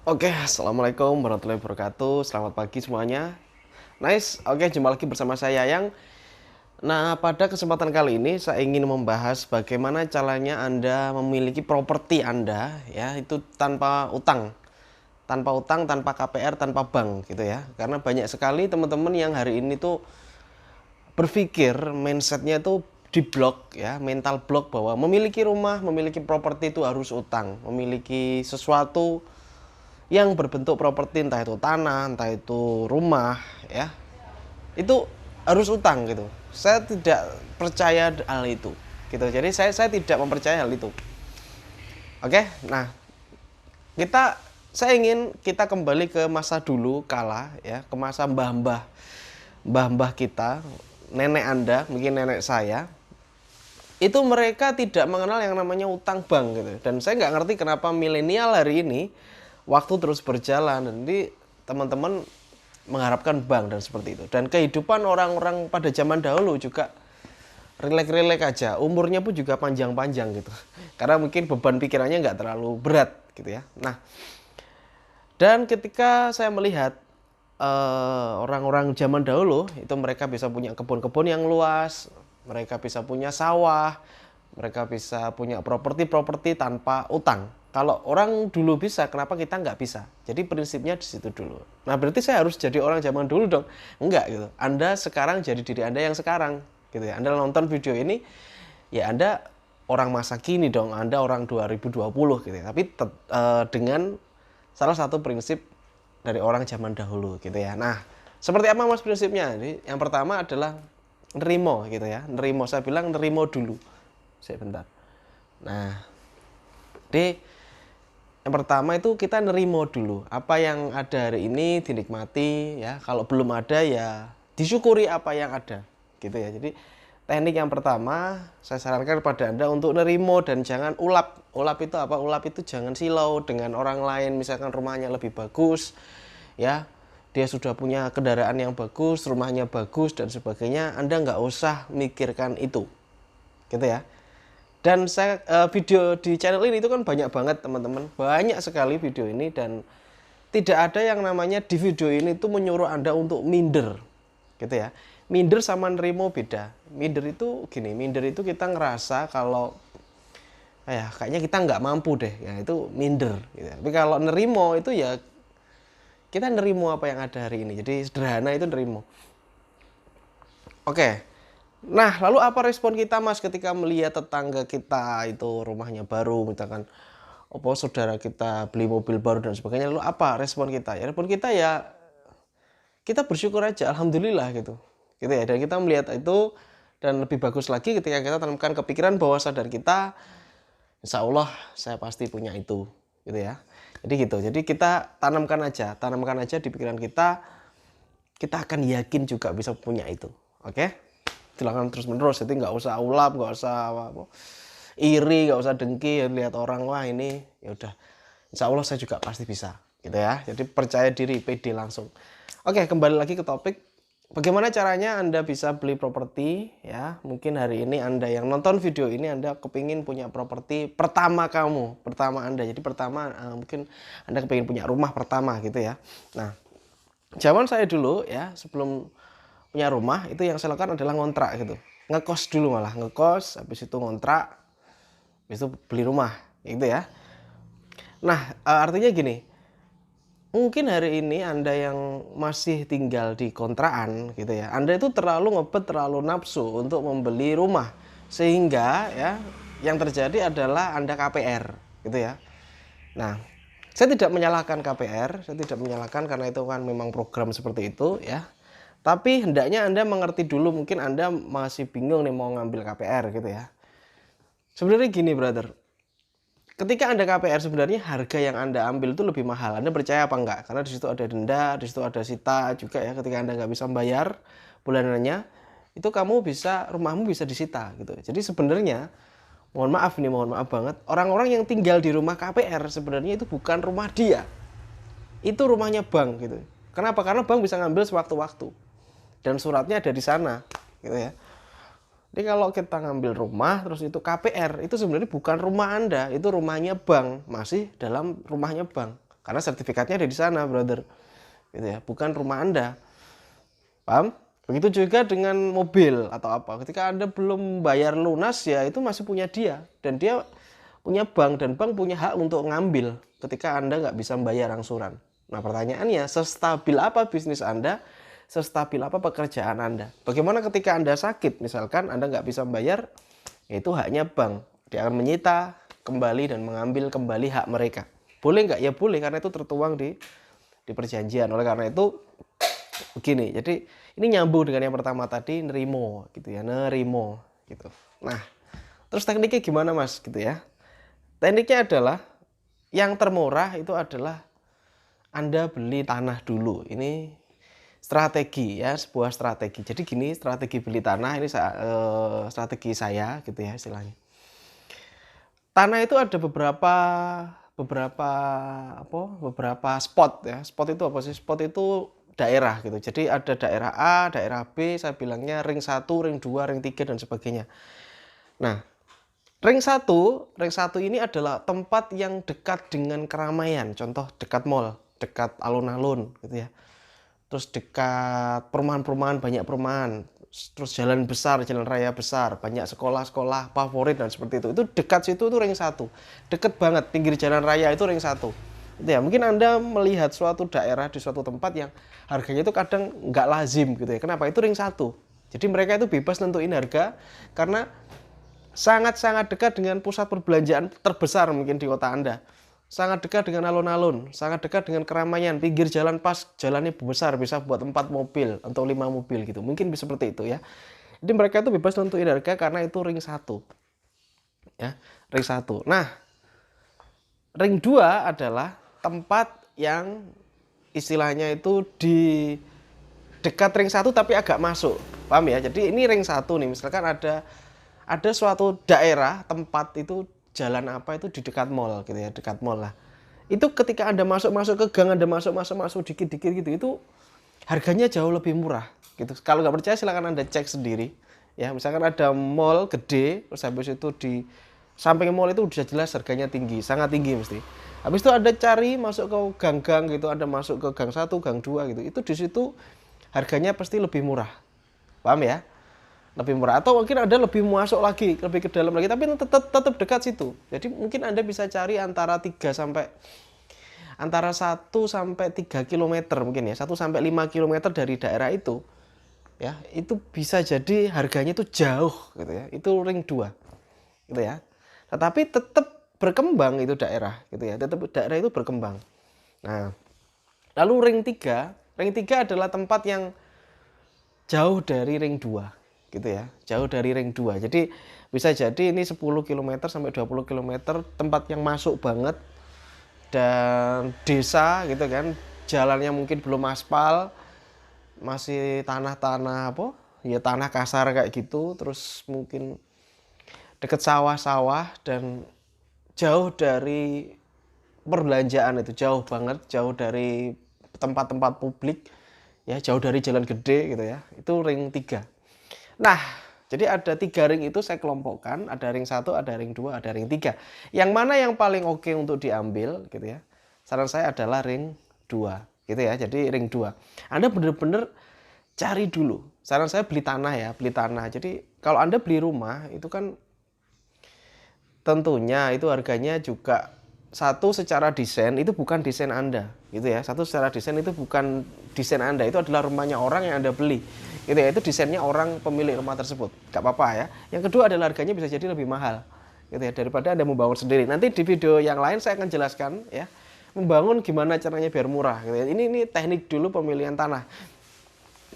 Oke, assalamualaikum warahmatullahi wabarakatuh. Selamat pagi semuanya. Nice. Oke, jumpa lagi bersama saya Yang. Nah, pada kesempatan kali ini saya ingin membahas bagaimana caranya Anda memiliki properti Anda, ya, itu tanpa utang, tanpa KPR, tanpa bank, gitu ya. Karena banyak sekali teman-teman yang hari ini tuh berpikir mindsetnya itu di blok, ya, mental blok bahwa memiliki rumah, memiliki properti itu harus utang, memiliki sesuatu yang berbentuk properti, entah itu tanah, entah itu rumah, ya, itu harus utang gitu. Saya tidak percaya hal itu gitu. Jadi saya tidak mempercayai hal itu. Oke, nah, saya ingin kita kembali ke masa dulu kala, ya, ke masa mbah-mbah kita, nenek Anda, mungkin nenek saya. Itu mereka tidak mengenal yang namanya utang bank gitu. Dan saya nggak ngerti kenapa milenial hari ini waktu terus berjalan, jadi teman-teman mengharapkan bank dan seperti itu. Dan kehidupan orang-orang pada zaman dahulu juga rileks-rileks aja, umurnya pun juga panjang-panjang gitu. Karena mungkin beban pikirannya nggak terlalu berat gitu ya. Nah, dan ketika saya melihat orang-orang zaman dahulu itu mereka bisa punya kebun-kebun yang luas, mereka bisa punya sawah, mereka bisa punya properti-properti tanpa utang. Kalau orang dulu bisa, kenapa kita nggak bisa? Jadi prinsipnya di situ dulu. Nah, berarti saya harus jadi orang zaman dulu dong? Enggak gitu. Anda sekarang jadi diri Anda yang sekarang, gitu ya. Anda nonton video ini, ya Anda orang masa kini dong. Anda orang 2020 gitu ya. Tapi dengan salah satu prinsip dari orang zaman dahulu gitu ya. Nah, seperti apa Mas prinsipnya? Jadi, yang pertama adalah nerimo gitu ya. Nerimo, saya bilang nerimo dulu. Saya bentar. Nah, jadi yang pertama itu kita nerimo dulu. Apa yang ada hari ini dinikmati ya. Kalau belum ada ya disyukuri apa yang ada. Gitu ya. Jadi teknik yang pertama saya sarankan kepada Anda untuk nerimo dan jangan ulap. Ulap itu apa? Ulap itu jangan silau dengan orang lain. Misalkan rumahnya lebih bagus ya. Dia sudah punya kendaraan yang bagus, rumahnya bagus dan sebagainya. Anda nggak usah mikirkan itu. Gitu ya. Dan saya video di channel ini itu kan banyak banget teman-teman, banyak sekali video ini dan tidak ada yang namanya di video ini itu menyuruh Anda untuk minder, gitu ya. Minder sama nerimo beda. Minder itu gini, minder itu kita ngerasa kalau ya kayaknya kita nggak mampu deh, ya itu minder. Gitu. Tapi kalau nerimo itu ya kita nerimo apa yang ada hari ini. Jadi sederhana itu nerimo. Oke. Nah, lalu apa respon kita Mas ketika melihat tetangga kita itu rumahnya baru, misalkan apa saudara kita beli mobil baru dan sebagainya, lalu apa respon kita? Ya, respon kita ya kita bersyukur aja, alhamdulillah gitu. Gitu ya. Dan kita melihat itu dan lebih bagus lagi ketika kita tanamkan kepikiran bahwa sadar kita insya Allah saya pasti punya itu, gitu ya. Jadi gitu. Jadi kita tanamkan aja di pikiran kita akan yakin juga bisa punya itu. Oke? Dilakukan terus menerus, jadi nggak usah ulap, nggak usah apa, iri, nggak usah dengki ya, lihat orang wah ini ya udah insya Allah saya juga pasti bisa gitu ya. Jadi percaya diri, pede langsung. Oke, kembali lagi ke topik, bagaimana caranya Anda bisa beli properti ya. Mungkin hari ini Anda yang nonton video ini Anda kepingin punya properti pertama Anda, jadi pertama mungkin Anda kepingin punya rumah pertama gitu ya. Nah, zaman saya dulu ya, sebelum punya rumah itu yang saya lakukan adalah ngontrak gitu, ngekos dulu, malah ngekos, habis itu ngontrak, habis itu beli rumah gitu ya. Nah, artinya gini, mungkin hari ini Anda yang masih tinggal di kontrakan gitu ya, Anda itu terlalu ngebet, terlalu nafsu untuk membeli rumah, sehingga ya yang terjadi adalah Anda KPR gitu ya. Nah, saya tidak menyalahkan KPR, saya tidak menyalahkan karena itu kan memang program seperti itu ya. Tapi hendaknya Anda mengerti dulu, mungkin Anda masih bingung nih mau ngambil KPR gitu ya. Sebenarnya gini brother, ketika Anda KPR sebenarnya harga yang Anda ambil itu lebih mahal. Anda percaya apa enggak? Karena di situ ada denda, di situ ada sita juga ya. Ketika Anda nggak bisa membayar bulanannya, itu rumahmu bisa disita gitu. Jadi sebenarnya mohon maaf banget, orang-orang yang tinggal di rumah KPR sebenarnya itu bukan rumah dia. Itu rumahnya bank gitu. Kenapa? Karena bank bisa ngambil sewaktu-waktu. Dan suratnya ada di sana gitu ya. Jadi kalau kita ngambil rumah terus itu KPR, itu sebenarnya bukan rumah Anda, itu rumahnya bank, masih dalam rumahnya bank. Karena sertifikatnya ada di sana, brother. Gitu ya, bukan rumah Anda. Paham? Begitu juga dengan mobil atau apa. Ketika Anda belum bayar lunas, ya itu masih punya dia. Dan dia punya bank, dan bank punya hak untuk ngambil ketika Anda nggak bisa membayar angsuran. Nah pertanyaannya, sestabil apa bisnis Anda? Sestabil apa pekerjaan Anda? Bagaimana ketika Anda sakit? Misalkan Anda nggak bisa membayar, ya itu haknya bank. Dia akan menyita kembali dan mengambil kembali hak mereka. Boleh nggak? Ya boleh, karena itu tertuang di perjanjian. Oleh karena itu begini, jadi ini nyambung dengan yang pertama tadi, nerimo gitu ya, nerimo gitu. Nah, terus tekniknya gimana Mas gitu ya? Tekniknya adalah yang termurah itu adalah Anda beli tanah dulu. Ini strategi ya, sebuah strategi. Jadi gini, strategi beli tanah ini strategi saya gitu ya istilahnya. Tanah itu ada beberapa spot ya. Spot itu apa sih? Spot itu daerah gitu. Jadi ada daerah A, daerah B, saya bilangnya ring 1, ring 2, ring 3 dan sebagainya. Nah, ring 1 ini adalah tempat yang dekat dengan keramaian. Contoh dekat mall, dekat alun-alun gitu ya. Terus dekat perumahan-perumahan, banyak perumahan. Terus jalan besar, jalan raya besar, banyak sekolah-sekolah favorit dan seperti itu. Itu dekat situ itu ring 1. Dekat banget, pinggir jalan raya itu ring 1. Itu ya, mungkin Anda melihat suatu daerah di suatu tempat yang harganya itu kadang nggak lazim gitu ya. Kenapa? Itu ring 1. Jadi mereka itu bebas nentuin harga karena sangat-sangat dekat dengan pusat perbelanjaan terbesar mungkin di kota Anda. Sangat dekat dengan alun-alun, sangat dekat dengan keramaian, pinggir jalan pas, jalannya besar, bisa buat 4 mobil atau 5 mobil gitu. Mungkin bisa seperti itu ya. Jadi mereka itu bebas nentuin harga karena itu ring 1. Ya, ring 1. Nah, ring 2 adalah tempat yang istilahnya itu di dekat ring 1 tapi agak masuk. Paham ya? Jadi ini ring 1 nih, misalkan ada suatu daerah tempat itu jalan apa itu di dekat mall gitu ya, dekat mall lah. Itu ketika Anda masuk ke gang, Anda masuk dikit-dikit gitu, itu harganya jauh lebih murah gitu. Kalau nggak percaya silakan Anda cek sendiri. Ya, misalkan ada mall gede, terus habis itu di samping mall itu udah jelas harganya tinggi, sangat tinggi mesti. Habis itu Anda cari masuk ke gang-gang gitu, Anda masuk ke gang 1, gang 2 gitu. Itu di situ harganya pasti lebih murah. Paham ya? Lebih murah, atau mungkin Anda lebih masuk lagi, lebih ke dalam lagi, tapi tetap dekat situ. Jadi mungkin Anda bisa cari antara 1 sampai 3 km mungkin ya, 1 sampai 5 km dari daerah itu. Ya, itu bisa jadi harganya itu jauh gitu ya. Itu ring 2. Gitu ya. Tetapi tetap berkembang itu daerah gitu ya. Tetap daerah itu berkembang. Nah, lalu ring 3 adalah tempat yang jauh dari ring 2. Gitu ya, jauh dari ring 2. Jadi bisa jadi ini 10 km sampai 20 km tempat yang masuk banget dan desa gitu kan. Jalannya mungkin belum aspal, masih tanah-tanah apa? Ya tanah kasar kayak gitu, terus mungkin deket sawah-sawah dan jauh dari perbelanjaan itu, jauh banget, jauh dari tempat-tempat publik ya, jauh dari jalan gede gitu ya. Itu ring 3. Nah, jadi ada 3 ring itu saya kelompokkan, ada ring 1, ada ring 2, ada ring 3. Yang mana yang paling oke untuk diambil gitu ya. Saran saya adalah ring 2 gitu ya. Jadi ring 2. Anda benar-benar cari dulu. Saran saya beli tanah ya, beli tanah. Jadi kalau Anda beli rumah itu kan tentunya itu harganya juga satu secara desain itu bukan desain Anda gitu ya. Satu secara desain itu bukan desain Anda, itu adalah rumahnya orang yang Anda beli. Gitu ya, itu desainnya orang pemilik rumah tersebut. Gak apa-apa ya. Yang kedua adalah harganya bisa jadi lebih mahal. Gitu ya, daripada Anda membangun sendiri. Nanti di video yang lain saya akan jelaskan ya, membangun gimana caranya biar murah gitu ya. Ini teknik dulu pemilihan tanah.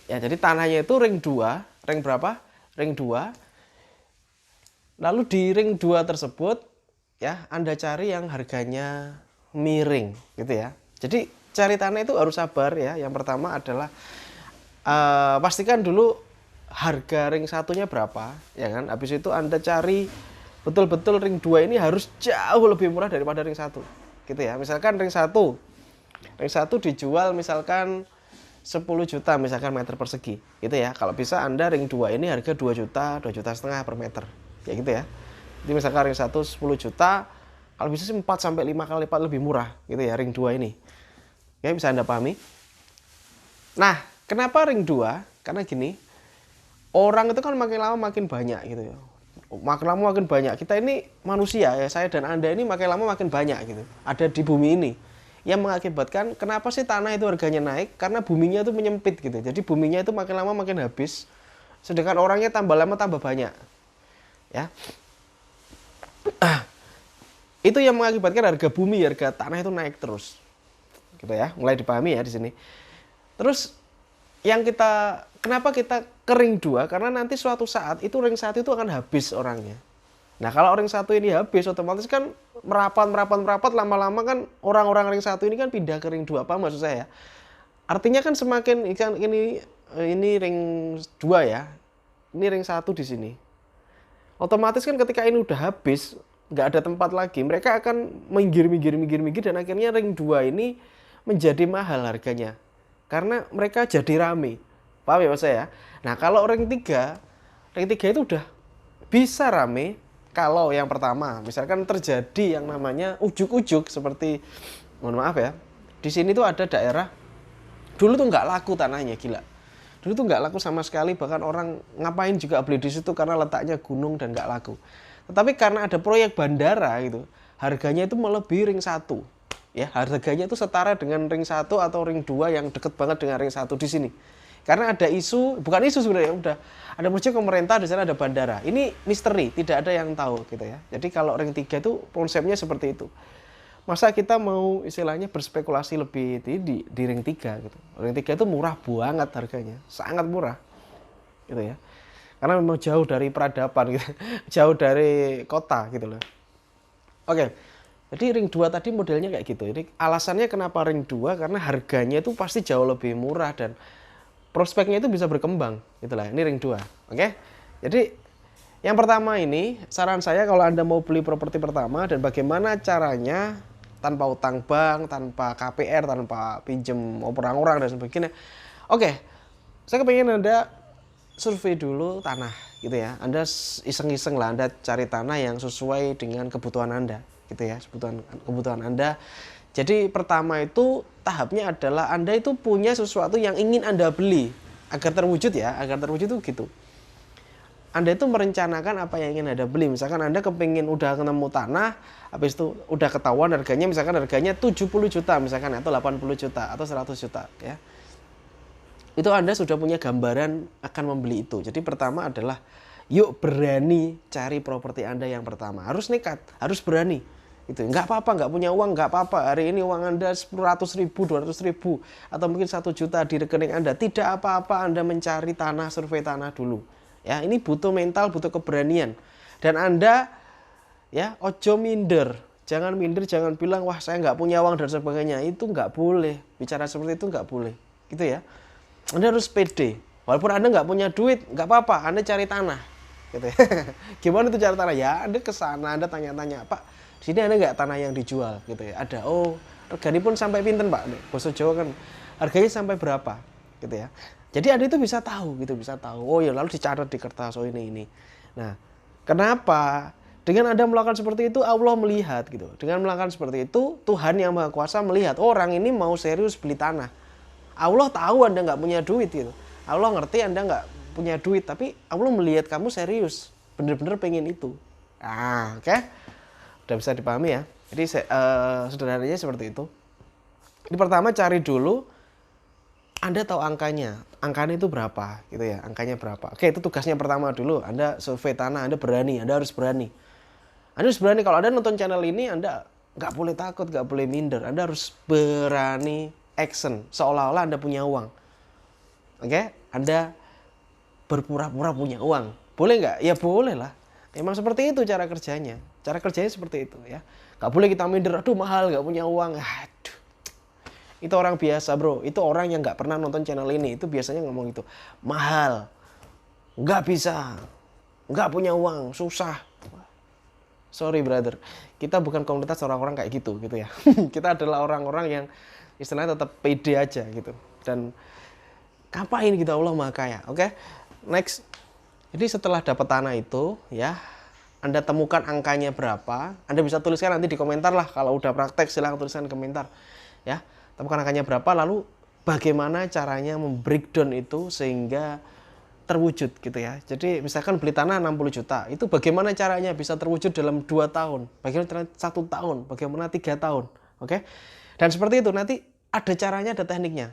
Ya, jadi tanahnya itu ring 2, ring berapa? Ring 2. Lalu di ring 2 tersebut ya, Anda cari yang harganya miring gitu ya. Jadi cari tanah itu harus sabar ya. Yang pertama adalah pastikan dulu harga ring 1-nya berapa ya kan. Habis itu Anda cari betul-betul ring 2 ini harus jauh lebih murah daripada ring 1 gitu ya. Misalkan ring 1 dijual misalkan 10 juta misalkan meter persegi gitu ya. Kalau bisa Anda ring 2 ini harga 2 juta, 2,5 juta per meter ya gitu ya. Jadi misalkan ring 1 10 juta, Kalau bisa sih 4 sampai 5 kali lipat lebih murah gitu ya ring 2 ini. Oke, bisa Anda pahami? Nah, kenapa ring 2? Karena gini, orang itu kan makin lama makin banyak gitu ya. Makin lama makin banyak. Kita ini manusia ya, saya dan Anda ini makin lama makin banyak gitu. Ada di bumi ini. Yang mengakibatkan kenapa sih tanah itu harganya naik? Karena buminya itu menyempit gitu. Jadi buminya itu makin lama makin habis. Sedangkan orangnya tambah lama tambah banyak. Ya. Itu yang mengakibatkan harga bumi, harga tanah itu naik terus. Gitu ya, mulai dipahami ya di sini. Terus yang kenapa kita ke ring 2? Karena nanti suatu saat itu ring 1 itu akan habis orangnya. Nah, kalau ring 1 ini habis otomatis kan merapat lama-lama kan orang-orang ring 1 ini kan pindah ke ring 2. Apa maksud saya? Artinya kan semakin ini ring 2 ya. Ini ring 1 di sini. Otomatis kan ketika ini udah habis, nggak ada tempat lagi, mereka akan minggir dan akhirnya ring 2 ini menjadi mahal harganya karena mereka jadi rame. Paham ya Mas saya? Nah, kalau ring 3 itu udah bisa rame kalau yang pertama misalkan terjadi yang namanya ujuk-ujuk seperti, mohon maaf ya, di sini tuh ada daerah dulu tuh nggak laku tanahnya, gila. Dulu tuh nggak laku sama sekali, bahkan orang ngapain juga beli di situ karena letaknya gunung dan nggak laku. Tetapi karena ada proyek bandara gitu, harganya itu melebihi ring 1. Ya, harganya itu setara dengan ring 1 atau ring 2 yang deket banget dengan ring 1 di sini. Karena ada isu, bukan isu sebenarnya, udah ada proyek pemerintah di sana ada bandara. Ini misteri, tidak ada yang tahu gitu ya. Jadi kalau ring 3 itu konsepnya seperti itu. Masa kita mau istilahnya berspekulasi lebih di ring 3 gitu. Ring 3 itu murah banget harganya, sangat murah. Gitu ya. Karena memang jauh dari peradaban gitu. Jauh dari kota gitu loh. Oke. Jadi ring 2 tadi modelnya kayak gitu. Jadi alasannya kenapa ring 2 karena harganya itu pasti jauh lebih murah dan prospeknya itu bisa berkembang gitulah. Ini ring 2. Oke. Jadi yang pertama ini saran saya kalau Anda mau beli properti pertama dan bagaimana caranya tanpa utang bank, tanpa KPR, tanpa pinjem orang-orang dan sebagainya. Oke. Saya kepengen Anda survei dulu tanah gitu ya. Anda iseng-iseng lah Anda cari tanah yang sesuai dengan kebutuhan Anda gitu ya, kebutuhan Anda. Jadi pertama itu tahapnya adalah Anda itu punya sesuatu yang ingin Anda beli agar terwujud ya, agar terwujud itu gitu. Anda itu merencanakan apa yang ingin Anda beli. Misalkan Anda kepingin udah ketemu tanah, habis itu udah ketahuan harganya, misalkan harganya 70 juta misalkan atau 80 juta atau 100 juta ya. Itu Anda sudah punya gambaran akan membeli itu. Jadi pertama adalah yuk berani cari properti Anda yang pertama. Harus nekat, harus berani. Itu nggak apa-apa, nggak punya uang nggak apa-apa. Hari ini uang Anda 100 ribu, 200 ribu atau mungkin 1 juta di rekening Anda. Tidak apa-apa Anda mencari tanah, survei tanah dulu. Ya, ini butuh mental, butuh keberanian. Dan Anda ya ojo minder. Jangan minder, jangan bilang wah saya nggak punya uang dan sebagainya. Itu nggak boleh. Bicara seperti itu nggak boleh. Gitu ya. Anda harus pede. Walaupun Anda nggak punya duit, nggak apa-apa. Anda cari tanah. Gitu ya. Gimana itu cari tanah? Ya, Anda ke sana, Anda tanya-tanya, Pak, di sini ada nggak tanah yang dijual? Gitu ya. Ada. Oh, regane pun sampai pinten, Pak? Bahasa Jawa kan harganya sampai berapa? Gitu ya. Jadi Anda itu bisa tahu, gitu, bisa tahu. Oh ya, lalu dicatat di kertas. Oh ini. Nah, kenapa? Dengan Anda melakukan seperti itu, Allah melihat gitu. Dengan melakukan seperti itu, Tuhan yang Maha Kuasa melihat orang ini mau serius beli tanah. Allah tahu Anda nggak punya duit gitu. Allah ngerti Anda nggak punya duit, tapi Allah melihat kamu serius, bener-bener pengen itu. Nah, oke, udah bisa dipahami ya. Jadi sederhananya seperti itu. Ini pertama cari dulu, Anda tahu angkanya itu berapa, gitu ya, angkanya berapa. Oke, itu tugasnya pertama dulu. Anda survei tanah, Anda berani, Anda harus berani. Anda harus berani. Kalau Anda nonton channel ini, Anda nggak boleh takut, nggak boleh minder. Anda harus berani action, seolah-olah Anda punya uang. Oke, Anda berpura-pura punya uang. Boleh nggak? Ya boleh lah. Emang seperti itu cara kerjanya. Cara kerjanya seperti itu ya. Nggak boleh kita minder, aduh mahal, nggak punya uang. Aduh. Itu orang biasa bro. Itu orang yang nggak pernah nonton channel ini. Itu biasanya ngomong itu. Mahal. Nggak bisa. Nggak punya uang. Susah. Sorry brother. Kita bukan komunitas orang-orang kayak gitu ya. Kita adalah orang-orang yang istilahnya tetap pede aja gitu. Dan ngapain kita Allah Maha Kaya. Oke. Next. Jadi setelah dapat tanah itu ya, Anda temukan angkanya berapa, Anda bisa tuliskan nanti di komentar lah. Kalau udah praktek silahkan tuliskan di komentar. Ya, temukan angkanya berapa, lalu bagaimana caranya membreakdown itu sehingga terwujud gitu ya. Jadi misalkan beli tanah 60 juta, itu bagaimana caranya bisa terwujud dalam 2 tahun, bagaimana caranya 1 tahun, bagaimana 3 tahun. Oke. Dan seperti itu nanti ada caranya, ada tekniknya.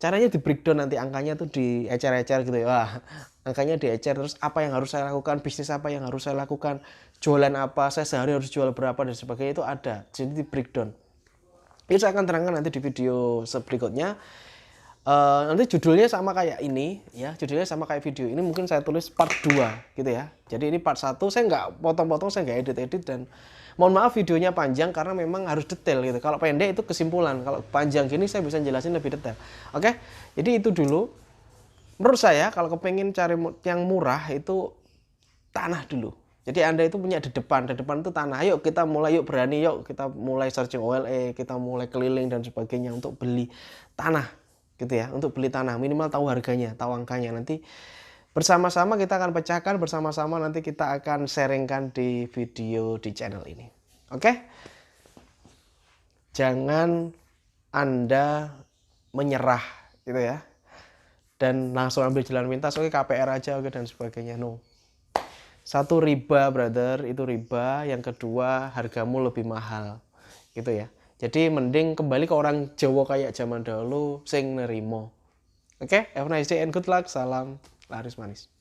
Caranya di breakdown nanti angkanya tuh diecer-ecer gitu ya. Wah, angkanya diecer, terus apa yang harus saya lakukan, bisnis apa yang harus saya lakukan, jualan apa, saya sehari harus jual berapa dan sebagainya, itu ada. Jadi di breakdown. Itu saya akan terangkan nanti di video berikutnya. Nanti judulnya sama kayak ini ya, judulnya sama kayak video ini, mungkin saya tulis part 2 gitu ya. Jadi ini part 1, saya nggak potong-potong, saya nggak edit-edit, dan mohon maaf videonya panjang karena memang harus detail gitu. Kalau pendek itu kesimpulan, kalau panjang gini saya bisa jelasin lebih detail. Oke, jadi itu dulu. Menurut saya kalau kepengen cari yang murah itu tanah dulu. Jadi Anda itu punya di depan itu tanah. Yuk kita mulai, yuk berani, yuk kita mulai searching OLE, kita mulai keliling dan sebagainya untuk beli tanah gitu ya, untuk beli tanah. Minimal tahu harganya, tahu angkanya. Nanti bersama-sama kita akan pecahkan, bersama-sama nanti kita akan sharingkan di video di channel ini. Oke? Jangan Anda menyerah gitu ya, dan langsung ambil jalan pintas, oke KPR aja, oke, dan sebagainya. No. Satu, riba brother, itu riba. Yang kedua, hargamu lebih mahal gitu ya. Jadi mending kembali ke orang Jawa kayak zaman dahulu, sing nerimo. Oke, have a nice day and good luck. Salam laris manis.